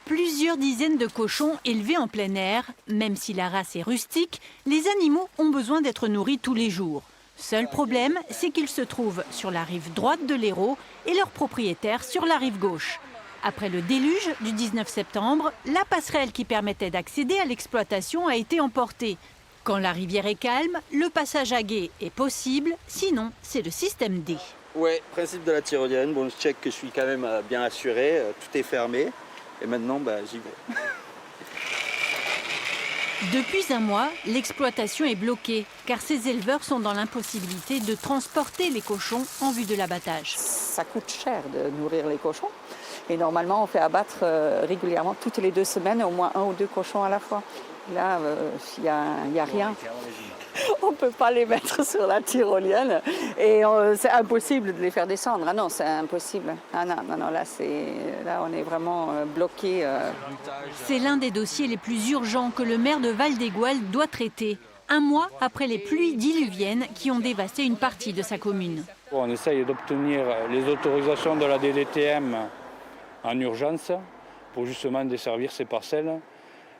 Plusieurs dizaines de cochons élevés en plein air. Même si la race est rustique, les animaux ont besoin d'être nourris tous les jours. Seul problème, c'est qu'ils se trouvent sur la rive droite de l'Hérault et leurs propriétaires sur la rive gauche. Après le déluge du 19 septembre, la passerelle qui permettait d'accéder à l'exploitation a été emportée. Quand la rivière est calme, le passage à gué est possible, sinon c'est le système D. Ouais, principe de la tyrolienne. Bon, je check que je suis quand même bien assuré, tout est fermé. Et maintenant, j'y vais. Depuis un mois, l'exploitation est bloquée car ces éleveurs sont dans l'impossibilité de transporter les cochons en vue de l'abattage. Ça coûte cher de nourrir les cochons et normalement on fait abattre régulièrement toutes les 2 semaines au moins 1 ou 2 cochons à la fois. Là, il n'y a rien. On ne peut pas les mettre sur la tyrolienne et c'est impossible de les faire descendre. Ah non, c'est impossible. Ah non, là on est vraiment bloqué. C'est l'un des dossiers les plus urgents que le maire de Val-d'Égual doit traiter, un mois après les pluies diluviennes qui ont dévasté une partie de sa commune. On essaye d'obtenir les autorisations de la DDTM en urgence pour justement desservir ces parcelles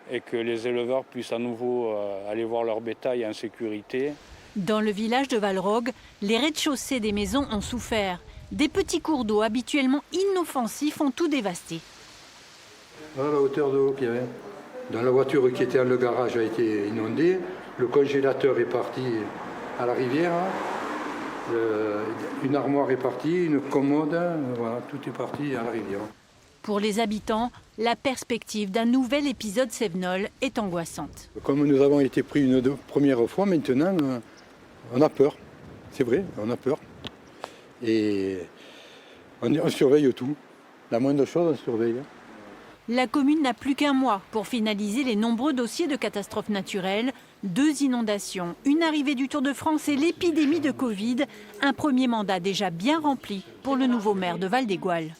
et que les éleveurs puissent à nouveau aller voir leur bétail en sécurité. Dans le village de Valrogue, les rez-de-chaussée des maisons ont souffert. Des petits cours d'eau habituellement inoffensifs ont tout dévasté. Voilà la hauteur de l'eau qu'il y avait. Dans la voiture qui était dans le garage a été inondée. Le congélateur est parti à la rivière. Une armoire est partie, une commode, voilà, tout est parti à la rivière. Pour les habitants, la perspective d'un nouvel épisode Cévenol est angoissante. Comme nous avons été pris une première fois, maintenant, on a peur. C'est vrai, on a peur. Et on surveille tout. La moindre chose, on surveille. La commune n'a plus qu'un mois pour finaliser les nombreux dossiers de catastrophes naturelles. 2 inondations, une arrivée du Tour de France et l'épidémie de Covid. Un premier mandat déjà bien rempli pour le nouveau maire de Val-d'Égual.